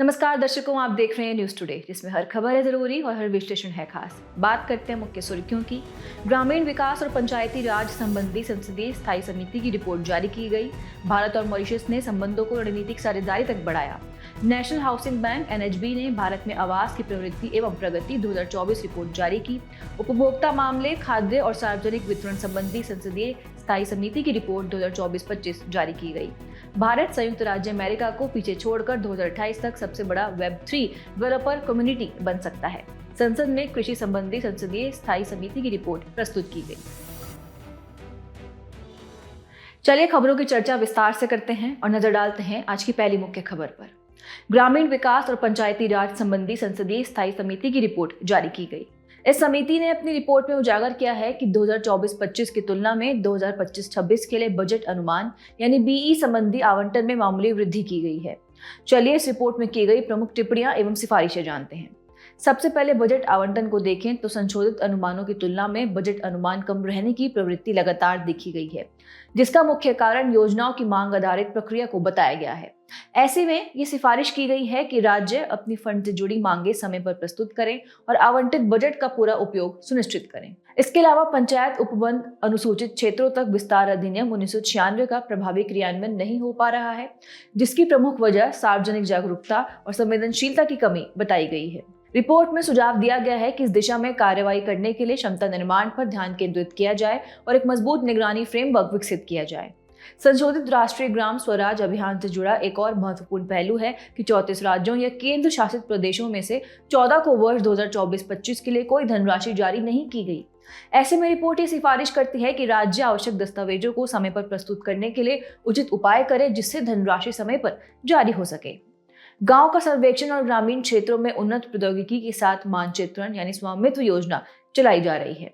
नमस्कार दर्शकों, आप देख रहे हैं न्यूज़ टुडे, जिसमें हर खबर है ज़रूरी और हर विश्लेषण है खास। बात करते हैं मुख्य सुर्खियों की। ग्रामीण विकास और पंचायती राज संबंधी संसदीय स्थायी समिति की रिपोर्ट जारी की गई। भारत और मॉरिशस ने संबंधों को रणनीतिक साझेदारी तक बढ़ाया। नेशनल हाउसिंग बैंक (NHB) ने भारत में आवास की प्रवृत्ति एवं प्रगति 2024 रिपोर्ट जारी की। उपभोक्ता मामले, खाद्य और सार्वजनिक वितरण संबंधी संसदीय स्थायी समिति की रिपोर्ट 2024-25 जारी की गई। भारत संयुक्त राज्य अमेरिका को पीछे छोड़कर 2028 तक सबसे बड़ा Web3 डेवलपर कम्युनिटी बन सकता है। संसद में कृषि संबंधी संसदीय स्थायी समिति की रिपोर्ट प्रस्तुत की गई। चलिए खबरों की चर्चा विस्तार से करते हैं और नजर डालते हैं आज की पहली मुख्य खबर पर। ग्रामीण विकास और पंचायती राज संबंधी संसदीय स्थायी समिति की रिपोर्ट जारी की गई। इस समिति ने अपनी रिपोर्ट में उजागर किया है कि 2024-25 की तुलना में 2025-26 के लिए बजट अनुमान यानी BE संबंधी आवंटन में मामूली वृद्धि की गई है। चलिए इस रिपोर्ट में की गई प्रमुख टिप्पणियां एवं सिफारिशें जानते हैं। सबसे पहले बजट आवंटन को देखें तो संशोधित अनुमानों की तुलना में बजट अनुमान कम रहने की प्रवृत्ति लगातार देखी गई है, जिसका मुख्य कारण योजनाओं की मांग आधारित प्रक्रिया को बताया गया है। ऐसे में ये सिफारिश की गई है कि राज्य अपनी फंड से जुड़ी मांगे समय पर प्रस्तुत करें और आवंटित बजट का पूरा उपयोग सुनिश्चित करें। इसके अलावा पंचायत उपबंध अनुसूचित क्षेत्रों तक विस्तार अधिनियम 1996 का प्रभावी क्रियान्वयन नहीं हो पा रहा है, जिसकी प्रमुख वजह सार्वजनिक जागरूकता और संवेदनशीलता की कमी बताई गई है। रिपोर्ट में सुझाव दिया गया है कि इस दिशा में कार्रवाई करने के लिए क्षमता निर्माण पर ध्यान केंद्रित किया जाए और एक मजबूत निगरानी फ्रेमवर्क विकसित किया जाए। संशोधित राष्ट्रीय ग्राम स्वराज अभियान से जुड़ा एक और महत्वपूर्ण पहलू है कि 34 राज्यों या केंद्र शासित प्रदेशों में से 14 को वर्ष 2024-25 के लिए कोई धनराशि जारी नहीं की गई। ऐसे में रिपोर्ट ये सिफारिश करती है कि राज्य आवश्यक दस्तावेजों को समय पर प्रस्तुत करने के लिए उचित उपाय करे, जिससे धनराशि समय पर जारी हो सके। गांव का सर्वेक्षण और ग्रामीण क्षेत्रों में उन्नत प्रौद्योगिकी के साथ मानचित्रण यानी स्वामित्व योजना चलाई जा रही है।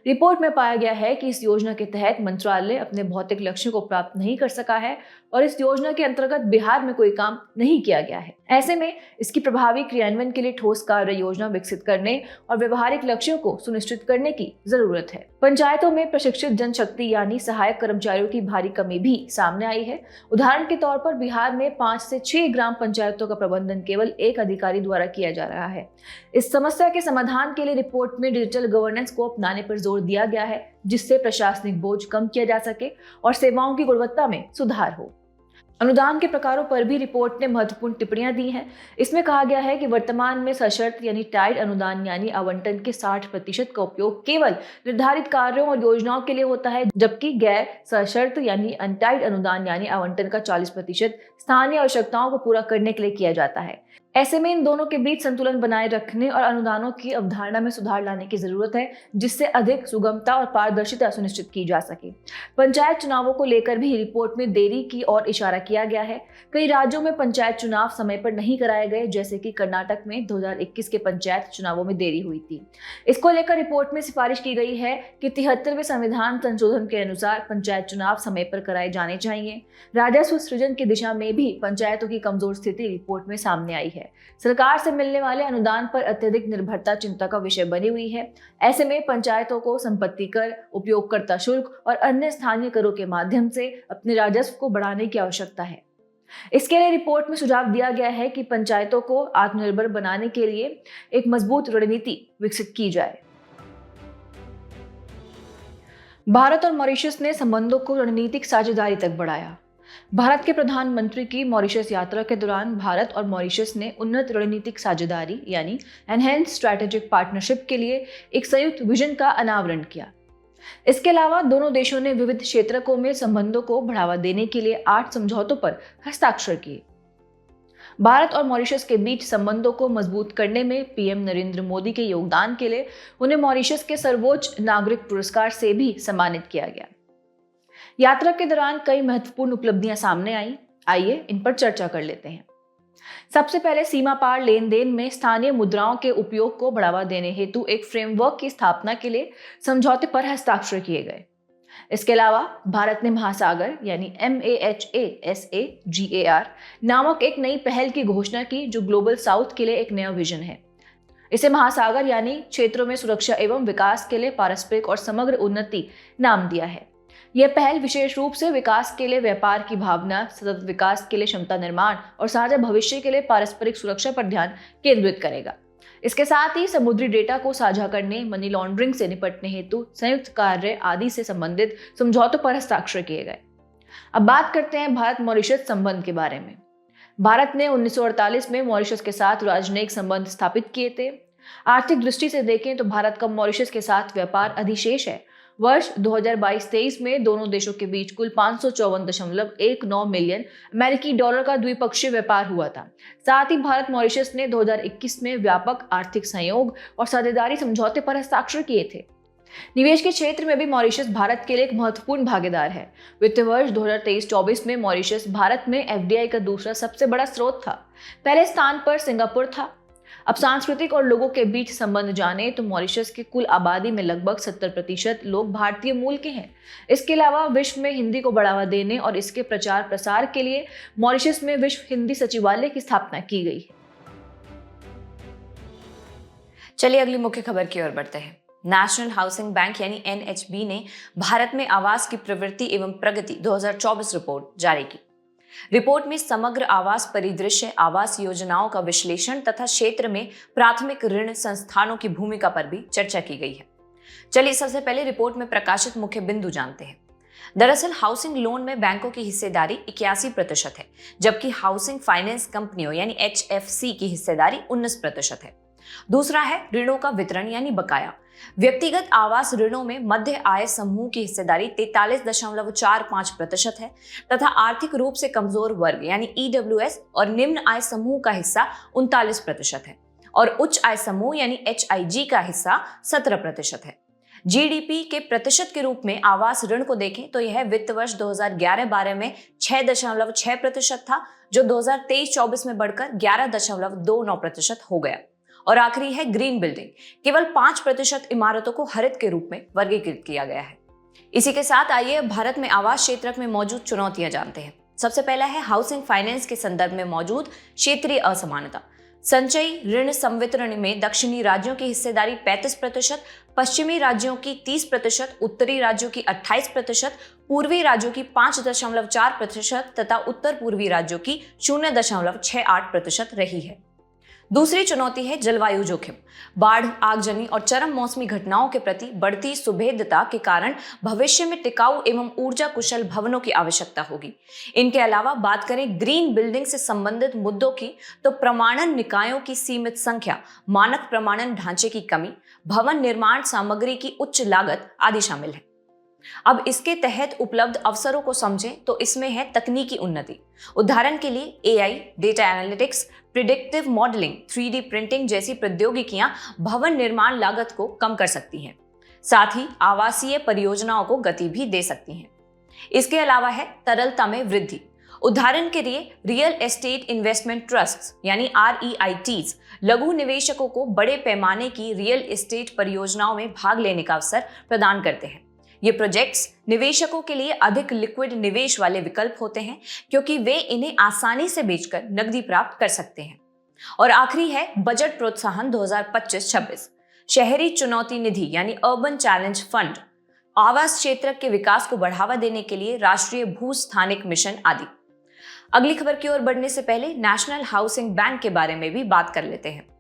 रिपोर्ट में पाया गया है कि इस योजना के तहत मंत्रालय अपने भौतिक लक्ष्यों को प्राप्त नहीं कर सका है और इस योजना के अंतर्गत बिहार में कोई काम नहीं किया गया है। ऐसे में इसकी प्रभावी क्रियान्वयन के लिए ठोस कार्य योजना विकसित करने और व्यवहारिक लक्ष्यों को सुनिश्चित करने की जरूरत है। पंचायतों में प्रशिक्षित जनशक्ति यानी सहायक कर्मचारियों की भारी कमी भी सामने आई है। उदाहरण के तौर पर बिहार में 5 से 6 ग्राम पंचायतों का प्रबंधन केवल एक अधिकारी द्वारा किया जा रहा है। इस समस्या के समाधान के लिए रिपोर्ट में डिजिटल गवर्नेंस को अपनाने पर जोर दिया गया है, जिससे प्रशासनिक बोझ कम किया जा सके और सेवाओं की गुणवत्ता में सुधार हो। अनुदान के प्रकारों पर भी रिपोर्ट ने महत्वपूर्ण टिप्पणियां दी हैं। इसमें कहा गया है कि वर्तमान में सशर्त यानी टाइड अनुदान यानी आवंटन के 60% का उपयोग केवल निर्धारित कार्यों और योजनाओं के लिए होता है, जबकि गैर सशर्त यानी अनटाइड अनुदान यानी आवंटन का 40% स्थानीय आवश्यकताओं को पूरा करने के लिए किया जाता है। ऐसे में इन दोनों के बीच संतुलन बनाए रखने और अनुदानों की अवधारणा में सुधार लाने की जरूरत है, जिससे अधिक सुगमता और पारदर्शिता सुनिश्चित की जा सके। पंचायत चुनावों को लेकर भी रिपोर्ट में देरी की ओर इशारा किया गया है। कई राज्यों में पंचायत चुनाव समय पर नहीं कराए गए, जैसे कि कर्नाटक में 2021 के पंचायत चुनावों में देरी हुई थी। इसको लेकर रिपोर्ट में सिफारिश की गई है कि 73वें संविधान संशोधन के अनुसार पंचायत चुनाव समय पर कराए जाने चाहिए। राजस्व सृजन की दिशा में भी पंचायतों की कमजोर स्थिति रिपोर्ट में सामने आई है। सरकार से मिलने वाले अनुदान पर अत्यधिक निर्भरता चिंता का विषय बनी हुई है। ऐसे में पंचायतों को संपत्ति कर, उपयोगकर्ता शुल्क और अन्य स्थानीय करों के माध्यम से अपने राजस्व को बढ़ाने की आवश्यकता है। इसके लिए रिपोर्ट में सुझाव दिया गया है कि पंचायतों को आत्मनिर्भर बनाने के लिए एक मजबूत रणनीति विकसित की जाए। भारत और मॉरिशस ने संबंधों को रणनीतिक साझेदारी तक बढ़ाया। भारत के प्रधानमंत्री की मॉरिशस यात्रा के दौरान भारत और मॉरिशस ने उन्नत रणनीतिक साझेदारी यानी एनहेंस स्ट्रैटेजिक पार्टनरशिप के लिए एक संयुक्त विजन का अनावरण किया। इसके अलावा दोनों देशों ने विविध क्षेत्रों में संबंधों को बढ़ावा देने के लिए 8 समझौतों पर हस्ताक्षर किए। भारत और मॉरिशस के बीच संबंधों को मजबूत करने में पीएम नरेंद्र मोदी के योगदान के लिए उन्हें मॉरिशस के सर्वोच्च नागरिक पुरस्कार से भी सम्मानित किया गया। यात्रा के दौरान कई महत्वपूर्ण उपलब्धियां सामने आई। आइए इन पर चर्चा कर लेते हैं। सबसे पहले सीमा पार लेन देन में स्थानीय मुद्राओं के उपयोग को बढ़ावा देने हेतु एक फ्रेमवर्क की स्थापना के लिए समझौते पर हस्ताक्षर किए गए। इसके अलावा भारत ने महासागर यानी MAHASAGAR नामक एक नई पहल की घोषणा की, जो ग्लोबल साउथ के लिए एक नया विजन है। इसे महासागर यानी क्षेत्रों में सुरक्षा एवं विकास के लिए पारस्परिक और समग्र उन्नति नाम दिया है। यह पहल विशेष रूप से विकास के लिए व्यापार की भावना, सतत विकास के लिए क्षमता निर्माण और साझा भविष्य के लिए पारस्परिक सुरक्षा पर ध्यान केंद्रित करेगा। इसके साथ ही समुद्री डेटा को साझा करने, मनी लॉन्ड्रिंग से निपटने हेतु संयुक्त कार्य आदि से संबंधित समझौतों पर हस्ताक्षर किए गए। अब बात करते हैं भारत मॉरिशस संबंध के बारे में। भारत ने 1948 में मॉरिशस के साथ राजनयिक संबंध स्थापित किए थे। आर्थिक दृष्टि से देखें तो भारत का मॉरिशस के साथ व्यापार अधिशेष है। वर्ष 2022-23 में दोनों देशों के बीच कुल 554.19 मिलियन अमेरिकी डॉलर का द्विपक्षीय व्यापार हुआ था। साथ ही भारत मॉरिशस ने 2021 में व्यापक आर्थिक सहयोग और साझेदारी समझौते पर हस्ताक्षर किए थे। निवेश के क्षेत्र में भी मॉरिशस भारत के लिए एक महत्वपूर्ण भागीदार है। वित्त वर्ष 2023-24 में मॉरिशस भारत में एफडीआई का दूसरा सबसे बड़ा स्रोत था। पहले स्थान पर सिंगापुर था। अब सांस्कृतिक और लोगों के बीच संबंध जाने तो मॉरिशस की कुल आबादी में लगभग 70% लोग भारतीय मूल के हैं। इसके अलावा विश्व में हिंदी को बढ़ावा देने और इसके प्रचार प्रसार के लिए मॉरिशस में विश्व हिंदी सचिवालय की स्थापना की गई है। चलिए अगली मुख्य खबर की ओर बढ़ते हैं। नेशनल हाउसिंग बैंक यानी एनएचबी ने भारत में आवास की प्रवृत्ति एवं प्रगति 2024 रिपोर्ट जारी की। रिपोर्ट में समग्र आवास परिदृश्य, आवास योजनाओं का विश्लेषण तथा क्षेत्र में प्राथमिक ऋण संस्थानों की भूमिका पर भी चर्चा की गई है। चलिए सबसे पहले रिपोर्ट में प्रकाशित मुख्य बिंदु जानते हैं। दरअसल हाउसिंग लोन में बैंकों की हिस्सेदारी 81% है, जबकि हाउसिंग फाइनेंस कंपनियों यानी HFC की हिस्सेदारी 19% है। दूसरा है ऋणों का वितरण यानी बकाया। व्यक्तिगत आवास ऋणों में मध्य आय समूह की हिस्सेदारी 43.45% है तथा आर्थिक रूप से कमजोर वर्ग यानी EWS और निम्न आय समूह का हिस्सा 39% है और उच्च आय समूह यानी HIG का हिस्सा 17% है। जीडीपी के प्रतिशत के रूप में आवास ऋण को देखें तो यह वित्त वर्ष 2011-12 में 6.6% था, जो 2023-24 में बढ़कर 11.29% हो गया। और आखिरी है ग्रीन बिल्डिंग। केवल 5% इमारतों को हरित के रूप में वर्गीकृत किया गया है। इसी के साथ आइए भारत में आवास क्षेत्र में मौजूद चुनौतियां जानते हैं। सबसे पहला है हाउसिंग फाइनेंस के संदर्भ में मौजूद क्षेत्रीय असमानता। संचयी ऋण संवितरण में दक्षिणी राज्यों की हिस्सेदारी 35%, पश्चिमी राज्यों की 30%, उत्तरी राज्यों की 28%, पूर्वी राज्यों की 5.4% तथा उत्तर पूर्वी राज्यों की 0.68% रही है। दूसरी चुनौती है जलवायु जोखिम। बाढ़, आगजनी और चरम मौसमी घटनाओं के प्रति बढ़ती सुभेद्यता के कारण भविष्य में टिकाऊ एवं ऊर्जा कुशल भवनों की आवश्यकता होगी। इनके अलावा बात करें ग्रीन बिल्डिंग से संबंधित मुद्दों की तो प्रमाणन निकायों की सीमित संख्या, मानक प्रमाणन ढांचे की कमी, भवन निर्माण सामग्री की उच्च लागत आदि शामिल है। अब इसके तहत उपलब्ध अवसरों को समझें तो इसमें है तकनीकी उन्नति। उदाहरण के लिए AI, data analytics, predictive modelling, 3D printing जैसी प्रौद्योगिकियां भवन निर्माण लागत को कम कर सकती हैं। साथ ही आवासीय परियोजनाओं को गति भी दे सकती हैं। इसके अलावा है तरलता में वृद्धि। उदाहरण के लिए रियल एस्टेट इन्वेस्टमेंट ट्रस्ट यानी REITs लघु निवेशकों को बड़े पैमाने की रियल एस्टेट परियोजनाओं में भाग लेने का अवसर प्रदान करते हैं। ये प्रोजेक्ट्स निवेशकों के लिए अधिक लिक्विड निवेश वाले विकल्प होते हैं, क्योंकि वे इन्हें आसानी से बेचकर नकदी प्राप्त कर सकते हैं। और आखिरी है बजट प्रोत्साहन 2025-26, शहरी चुनौती निधि यानी अर्बन चैलेंज फंड, आवास क्षेत्र के विकास को बढ़ावा देने के लिए राष्ट्रीय भूस्थानिक मिशन आदि। अगली खबर की ओर बढ़ने से पहले नेशनल हाउसिंग बैंक के बारे में भी बात कर लेते हैं।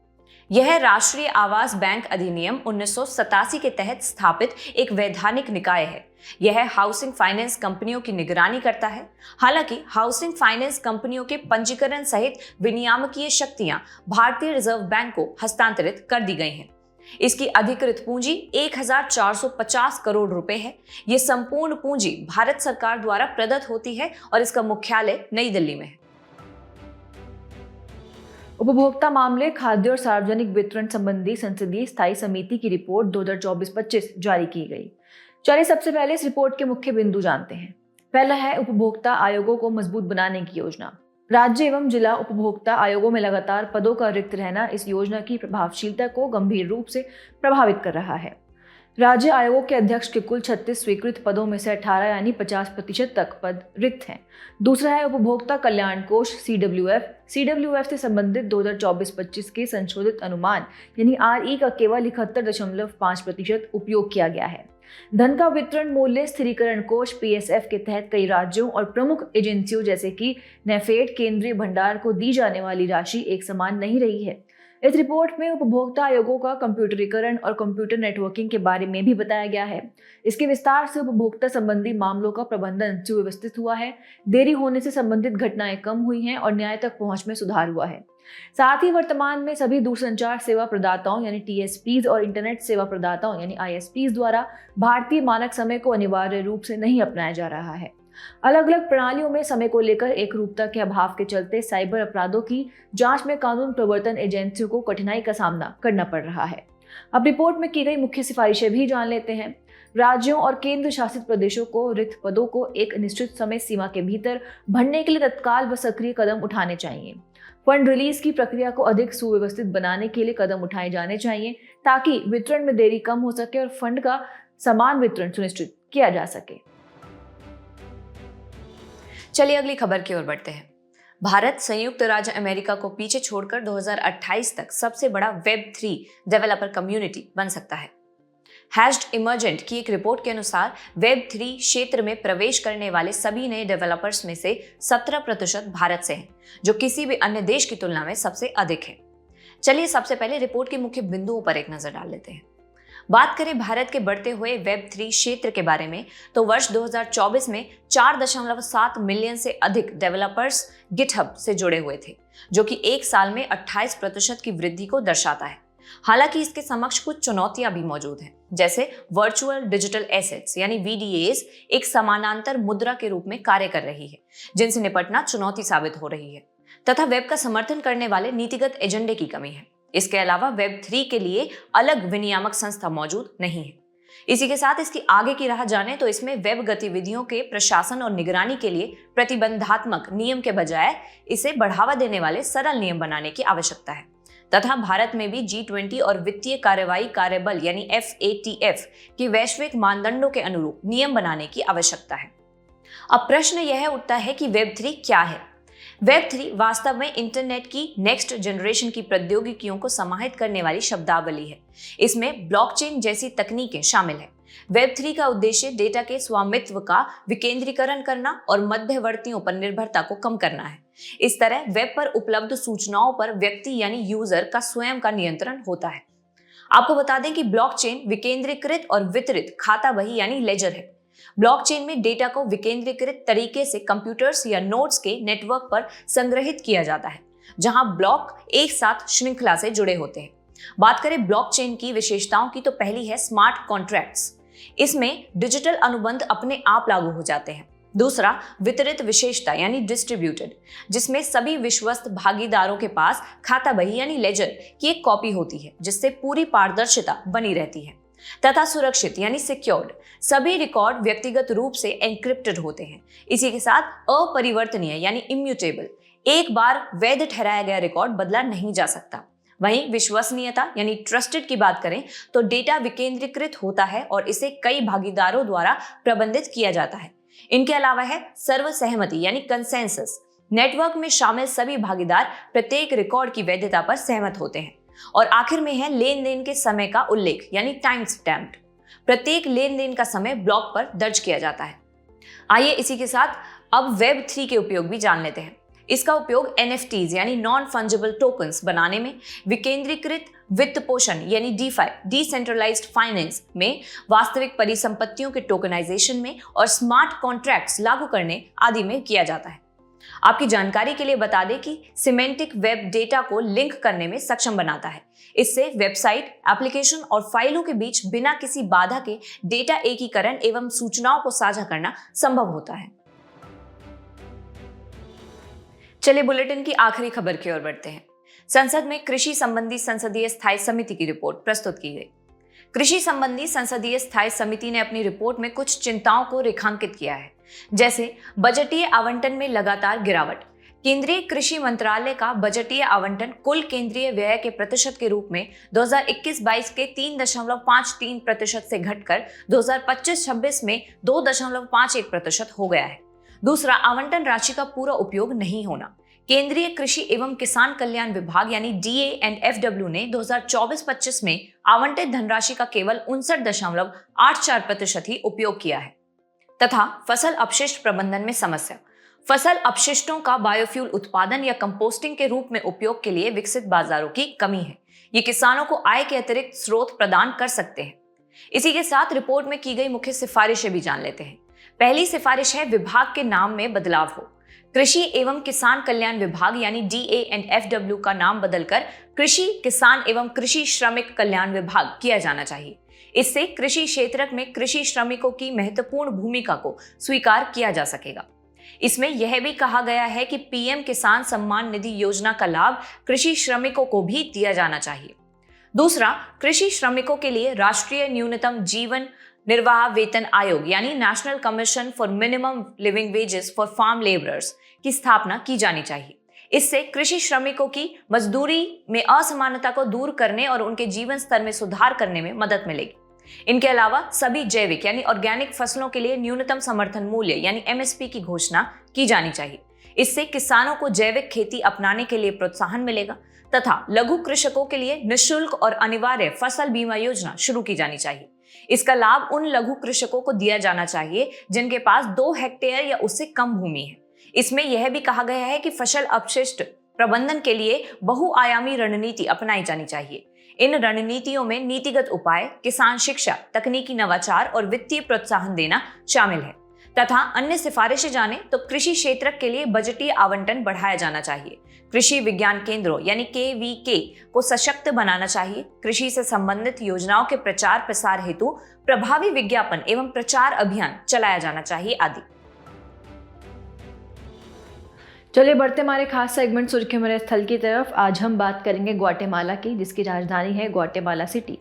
यह राष्ट्रीय आवास बैंक अधिनियम 1987 के तहत स्थापित एक वैधानिक निकाय है। यह हाउसिंग फाइनेंस कंपनियों की निगरानी करता है। हालांकि हाउसिंग फाइनेंस कंपनियों के पंजीकरण सहित विनियामकीय शक्तियां भारतीय रिजर्व बैंक को हस्तांतरित कर दी गई हैं। इसकी अधिकृत पूंजी 1450 करोड़ रुपए है। यह संपूर्ण पूंजी भारत सरकार द्वारा प्रदत्त होती है और इसका मुख्यालय नई दिल्ली में है। उपभोक्ता मामले, खाद्य और सार्वजनिक वितरण संबंधी संसदीय स्थायी समिति की रिपोर्ट 2024-25 जारी की गई। चलिए सबसे पहले इस रिपोर्ट के मुख्य बिंदु जानते हैं। पहला है उपभोक्ता आयोगों को मजबूत बनाने की योजना। राज्य एवं जिला उपभोक्ता आयोगों में लगातार पदों का रिक्त रहना इस योजना की प्रभावशीलता को गंभीर रूप से प्रभावित कर रहा है। राज्य आयोगों के अध्यक्ष के कुल 36 स्वीकृत पदों में से 18 यानी 50% तक पद रिक्त हैं। दूसरा है उपभोक्ता कल्याण कोष CWF से संबंधित 2024-25 के संशोधित अनुमान यानी RE का केवल 71.5% उपयोग किया गया है। धन का वितरण मूल्य स्थिरीकरण कोष PSF के तहत कई राज्यों और प्रमुख एजेंसियों जैसे कि नेफेड केंद्रीय भंडार को दी जाने वाली राशि एक समान नहीं रही है। इस रिपोर्ट में उपभोक्ता आयोगों का कंप्यूटरीकरण और कंप्यूटर नेटवर्किंग के बारे में भी बताया गया है। इसके विस्तार से उपभोक्ता संबंधी मामलों का प्रबंधन सुव्यवस्थित हुआ है, देरी होने से संबंधित घटनाएं कम हुई हैं और न्याय तक पहुंच में सुधार हुआ है। साथ ही वर्तमान में सभी दूरसंचार सेवा प्रदाताओं यानी TSPs और इंटरनेट सेवा प्रदाताओं यानी ISPs द्वारा भारतीय मानक समय को अनिवार्य रूप से नहीं अपनाया जा रहा है। अलग अलग प्रणालियों में समय को लेकर एक रूपता के अभाव के चलते साइबर अपराधों की जांच में कानून प्रवर्तन एजेंसियों को कठिनाई का सामना करना पड़ रहा है। अब रिपोर्ट में की गई मुख्य सिफारिशें भी जान लेते हैं। राज्यों और केंद्र शासित प्रदेशों को रिक्त पदों को एक निश्चित समय सीमा के भीतर भरने के लिए तत्काल व सक्रिय कदम उठाने चाहिए। फंड रिलीज की प्रक्रिया को अधिक सुव्यवस्थित बनाने के लिए कदम उठाए जाने चाहिए ताकि वितरण में देरी कम हो सके और फंड का समान वितरण सुनिश्चित किया जा सके। चलिए अगली खबर की ओर बढ़ते हैं। भारत संयुक्त राज्य अमेरिका को पीछे छोड़कर 2028 तक सबसे बड़ा Web3 डेवलपर कम्युनिटी बन सकता है। हैश्ड इमर्जेंट की एक रिपोर्ट के अनुसार Web3 क्षेत्र में प्रवेश करने वाले सभी नए डेवलपर्स में से 17% भारत से हैं, जो किसी भी अन्य देश की तुलना में सबसे अधिक है। चलिए सबसे पहले रिपोर्ट के मुख्य बिंदुओं पर एक नजर डाल लेते हैं। बात करें भारत के बढ़ते हुए Web3 क्षेत्र के बारे में तो वर्ष 2024 में 4.7 मिलियन से अधिक डेवलपर्स गिटहब से जुड़े हुए थे, जो कि एक साल में 28% की वृद्धि को दर्शाता है। हालांकि इसके समक्ष कुछ चुनौतियां भी मौजूद हैं, जैसे वर्चुअल डिजिटल एसेट्स यानी VDAs एक समानांतर मुद्रा के रूप में कार्य कर रही है, जिनसे निपटना चुनौती साबित हो रही है, तथा वेब का समर्थन करने वाले नीतिगत एजेंडे की कमी है। इसके अलावा Web3 के लिए अलग विनियामक संस्था मौजूद नहीं है। इसी के साथ इसकी आगे की राह जाने तो इसमें वेब गतिविधियों के प्रशासन और निगरानी के लिए प्रतिबंधात्मक नियम के बजाय इसे बढ़ावा देने वाले सरल नियम बनाने की आवश्यकता है, तथा भारत में भी G20 और वित्तीय कार्रवाई कार्यबल यानी FATF के वैश्विक मानदंडों के अनुरूप नियम बनाने की आवश्यकता है। अब प्रश्न यह उठता है कि Web3 क्या है? Web3 वास्तव में इंटरनेट की नेक्स्ट जनरेशन की प्रौद्योगिकियों को समाहित करने वाली शब्दावली है। इसमें ब्लॉकचेन जैसी तकनीकें शामिल हैं। Web3 का उद्देश्य डेटा के स्वामित्व का विकेंद्रीकरण करना और मध्यवर्तियों पर निर्भरता को कम करना है। इस तरह वेब पर उपलब्ध सूचनाओं पर व्यक्ति यानी यूजर का स्वयं का नियंत्रण होता है। आपको बता दें कि ब्लॉकचेन विकेंद्रीकृत और वितरित खाता बही यानी लेजर है। ब्लॉकचेन में डेटा को विकेंद्रीकृत तरीके से कंप्यूटर्स या नोड्स के नेटवर्क पर संग्रहित किया जाता है, जहां ब्लॉक एक साथ श्रृंखला से जुड़े होते हैं। बात करें ब्लॉकचेन की विशेषताओं की तो पहली है स्मार्ट कॉन्ट्रैक्ट्स। इसमें डिजिटल अनुबंध अपने आप लागू हो जाते हैं। दूसरा वितरित विशेषता यानी डिस्ट्रीब्यूटेड, जिसमें सभी विश्वस्त भागीदारों के पास खाता बही यानी लेजर की एक कॉपी होती है, जिससे पूरी पारदर्शिता बनी रहती है। तथा सुरक्षित यानी सिक्योर्ड, सभी रिकॉर्ड व्यक्तिगत रूप से एन्क्रिप्टेड होते हैं। इसी के साथ अपरिवर्तनीय यानी इम्यूटेबल, एक बार वैध ठहराया गया रिकॉर्ड बदला नहीं जा सकता। वहीं विश्वसनीयता यानी ट्रस्टेड की बात करें तो डेटा विकेंद्रीकृत होता है और इसे कई भागीदारों द्वारा प्रबंधित किया जाता है। इनके अलावा है सर्वसहमति यानी कंसेंसस। नेटवर्क में शामिल सभी भागीदार प्रत्येक रिकॉर्ड की वैधता पर सहमत होते हैं। और आखिर में है लेन देन के समय का उल्लेख यानी टाइम स्टैम्प्ड। प्रत्येक लेन देन का समय ब्लॉक पर दर्ज किया जाता है। आइए इसी के साथ अब Web3 के उपयोग भी जान लेते हैं। इसका उपयोग NFTs यानी नॉन फंजिबल टोकन्स बनाने में, विकेंद्रीकृत वित्त पोषण यानी DeFi डिसेंट्रलाइज्ड फाइनेंस में, वास्तविक परिसंपत्तियों के टोकनाइजेशन में और स्मार्ट कॉन्ट्रैक्ट्स लागू करने आदि में किया जाता है। आपकी जानकारी के लिए बता दें कि सिमेंटिक वेब डेटा को लिंक करने में सक्षम बनाता है। इससे वेबसाइट, एप्लीकेशन और फाइलों के बीच बिना किसी बाधा के डेटा एकीकरण एवं सूचनाओं को साझा करना संभव होता है। चलिए बुलेटिन की आखिरी खबर की ओर बढ़ते हैं। संसद में कृषि संबंधी संसदीय स्थायी समिति की रिपोर्ट प्रस्तुत की गई। कृषि संबंधी संसदीय स्थायी समिति ने अपनी रिपोर्ट में कुछ चिंताओं को रेखांकित किया है, जैसे बजटीय आवंटन में लगातार गिरावट, केंद्रीय कृषि मंत्रालय का बजटीय आवंटन कुल केंद्रीय व्यय के प्रतिशत के रूप में 2021-22 के 3.53% से घटकर 2025-26 में 2.51% हो गया है। दूसरा, आवंटन राशि का पूरा उपयोग नहीं होना। केंद्रीय कृषि एवं किसान कल्याण विभाग यानी DA&FW ने 2024-25 में आवंटित धनराशि का केवल 59.84% ही उपयोग किया है। तथा फसल अपशिष्ट प्रबंधन में समस्या। फसल अपशिष्टों का बायोफ्यूल उत्पादन या कंपोस्टिंग के रूप में उपयोग के लिए विकसित बाजारों की कमी है। ये किसानों को आय के अतिरिक्त स्रोत प्रदान कर सकते हैं। इसी के साथ रिपोर्ट में की गई मुख्य सिफारिशें भी जान लेते हैं। पहली सिफारिश है विभाग के नाम में बदलाव हो। कृषि एवं किसान कल्याण विभाग यानी DA&FW का नाम बदलकर कृषि किसान एवं कृषि श्रमिक कल्याण विभाग किया जाना चाहिए। इससे कृषि क्षेत्र में कृषि श्रमिकों की महत्वपूर्ण भूमिका को स्वीकार किया जा सकेगा। इसमें यह भी कहा गया है कि PM किसान सम्मान निधि योजना का लाभ कृषि श्रमिकों को भी दिया जाना चाहिए। दूसरा, कृषि श्रमिकों के लिए राष्ट्रीय न्यूनतम जीवन निर्वाह वेतन आयोग यानी National Commission for Minimum Living Wages for Farm Labourers की स्थापना की जानी चाहिए। इससे कृषि श्रमिकों की मजदूरी में असमानता को दूर करने और उनके जीवन स्तर में सुधार करने में मदद मिलेगी। इनके अलावा सभी जैविक यानी ऑर्गेनिक फसलों के लिए न्यूनतम समर्थन मूल्य यानी MSP की घोषणा की जानी चाहिए। इससे किसानों को जैविक खेती अपनाने के लिए प्रोत्साहन मिलेगा तथा लघु कृषकों के लिए निःशुल्क और अनिवार्य फसल बीमा योजना शुरू की जानी चाहिए। इसका लाभ उन लघु कृषकों को दिया जाना चाहिए जिनके पास 2 हेक्टेयर या उससे कम भूमि है। इसमें यह भी कहा गया है कि फसल अपशिष्ट प्रबंधन के लिए बहुआयामी रणनीति अपनाई जानी चाहिए। इन रणनीतियों में नीतिगत उपाय, किसान शिक्षा, तकनीकी नवाचार और वित्तीय प्रोत्साहन देना शामिल है। तथा अन्य सिफारिशें जाने तो कृषि क्षेत्र के लिए बजटीय आवंटन बढ़ाया जाना चाहिए। कृषि विज्ञान केंद्रों यानी KVK को सशक्त बनाना चाहिए। कृषि से संबंधित योजनाओं के प्रचार प्रसार हेतु प्रभावी विज्ञापन एवं प्रचार अभियान चलाया जाना चाहिए आदि। चलिए बढ़ते हमारे खास सेगमेंट सुर्खियों में स्थल की तरफ। आज हम बात करेंगे ग्वाटेमाला की, जिसकी राजधानी है ग्वाटेमाला सिटी।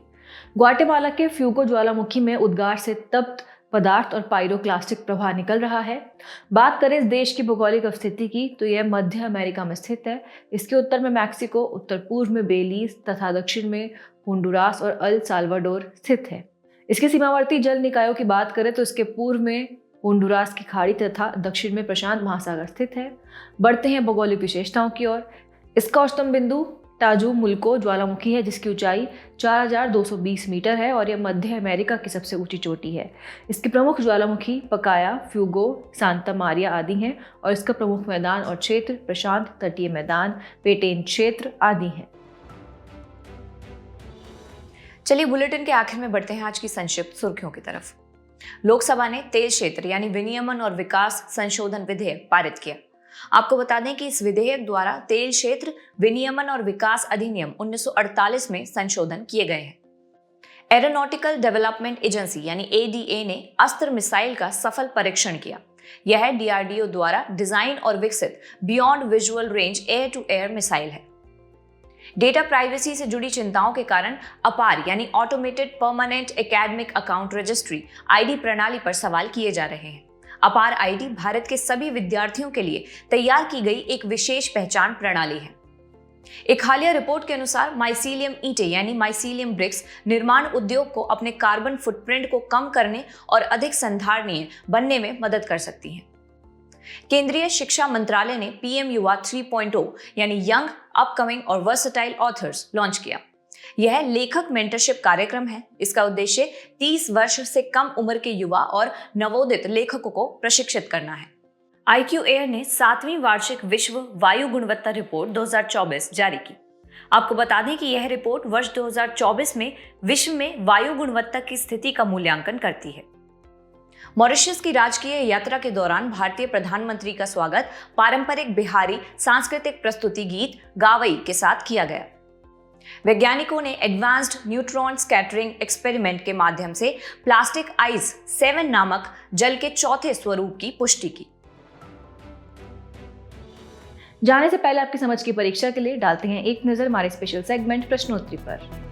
ग्वाटेमाला के फ्यूगो ज्वालामुखी में उद्गार से तप्त पदार्थ और पायरोक्लास्टिक प्रवाह निकल रहा है। बात करें इस देश की भौगोलिक स्थिति की तो यह मध्य अमेरिका में स्थित है। इसके उत्तर में मैक्सिको, उत्तर पूर्व में बेलीज तथा दक्षिण में होंडुरास और अल साल्वाडोर स्थित है। इसके सीमावर्ती जल निकायों की बात करें तो इसके पूर्व में होंडुरास की खाड़ी तथा दक्षिण में प्रशांत महासागर स्थित है। बढ़ते हैं भौगोलिक विशेषताओं की ओर। इसका औसतम बिंदु टाजुमुल्को ज्वालामुखी है, जिसकी ऊंचाई 4220 मीटर है और यह मध्य अमेरिका की सबसे ऊंची चोटी है। इसके प्रमुख ज्वालामुखी पकाया, फ्यूगो, सांता मारिया आदि हैं और इसका प्रमुख मैदान और क्षेत्र प्रशांत तटीय मैदान, पेटेन क्षेत्र आदि हैं। चलिए बुलेटिन के आखिर में बढ़ते हैं आज की संक्षिप्त सुर्खियों की तरफ। लोकसभा ने तेल क्षेत्र यानी विनियमन और विकास संशोधन विधेयक पारित किया। आपको बता दें कि इस विधेयक द्वारा तेल क्षेत्र विनियमन और विकास अधिनियम 1948 में संशोधन किए गए हैं। एरोनॉटिकल डेवलपमेंट एजेंसी यानी ADA ने अस्त्र मिसाइल का सफल परीक्षण किया। यह DRDO द्वारा डिजाइन और विकसित beyond visual range air to air missile है। डेटा प्राइवेसी से जुड़ी चिंताओं के कारण अपार यानी automated permanent academic account registry ID प्रणाली पर सवाल किए जा रहे हैं। अपार ID भारत के सभी विद्यार्थियों के लिए तैयार की गई एक विशेष पहचान प्रणाली है। एक हालिया रिपोर्ट के अनुसार माइसीलियम ईंटें यानी माइसीलियम ब्रिक्स निर्माण उद्योग को अपने कार्बन फुटप्रिंट को कम करने और अधिक संधारणीय बनने में मदद कर सकती हैं। केंद्रीय शिक्षा मंत्रालय ने PM युवा 3.0 यानी यंग, अपकमिंग और वर्सेटाइल ऑथर्स लॉन्च किया। यह लेखक मेंटरशिप कार्यक्रम है। इसका उद्देश्य 30 वर्ष से कम उम्र के युवा और नवोदित लेखकों को प्रशिक्षित करना है। IQ एयर ने 7वीं वार्षिक विश्व वायु गुणवत्ता रिपोर्ट 2024 जारी की। आपको बता दें कि यह रिपोर्ट वर्ष 2024 में विश्व में वायु गुणवत्ता की स्थिति का मूल्यांकन करती है। मॉरिशस की राजकीय यात्रा के दौरान भारतीय प्रधानमंत्री का स्वागत पारंपरिक बिहारी सांस्कृतिक प्रस्तुति गीत गावई के साथ किया गया। वैज्ञानिकों ने एडवांस्ड न्यूट्रॉन स्कैटरिंग एक्सपेरिमेंट के माध्यम से प्लास्टिक आइस 7 नामक जल के चौथे स्वरूप की पुष्टि की। जाने से पहले आपकी समझ की परीक्षा के लिए डालते हैं एक नजर हमारे स्पेशल सेगमेंट प्रश्नोत्तरी पर।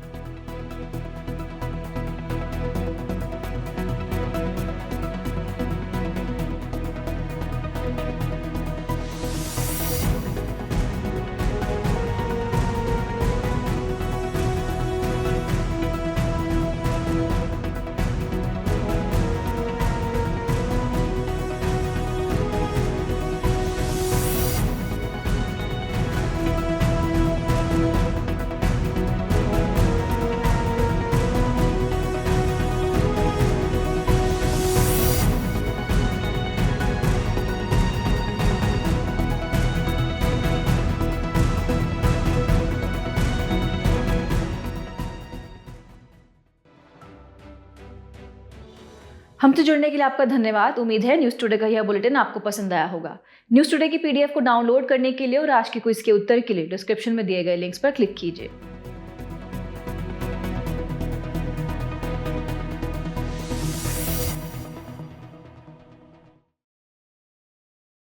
हमसे जुड़ने के लिए आपका धन्यवाद। उम्मीद है न्यूज़ टुडे का यह बुलेटिन आपको पसंद आया होगा। न्यूज़ टुडे की PDF को डाउनलोड करने के लिए और आज की क्विज के उत्तर के लिए डिस्क्रिप्शन में दिए गए लिंक्स पर क्लिक कीजिए।